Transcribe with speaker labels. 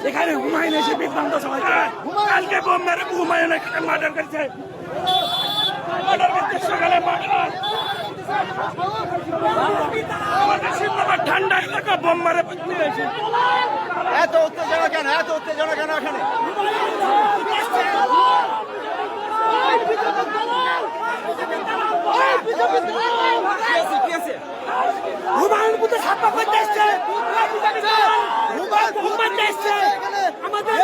Speaker 1: এখানে হুমায়ুন এসে বিভ্রান্ত সবাইকে কালকে বোম মেরে হুমায়ুন এখানে মার্ডার করেছে সকালে ঠান্ডা এলাকা বোম মারে
Speaker 2: এত উত্তেজনা কেন এখানে
Speaker 1: হুমায়ুন বুঝতে ছাপা করতে এসছে আমাদের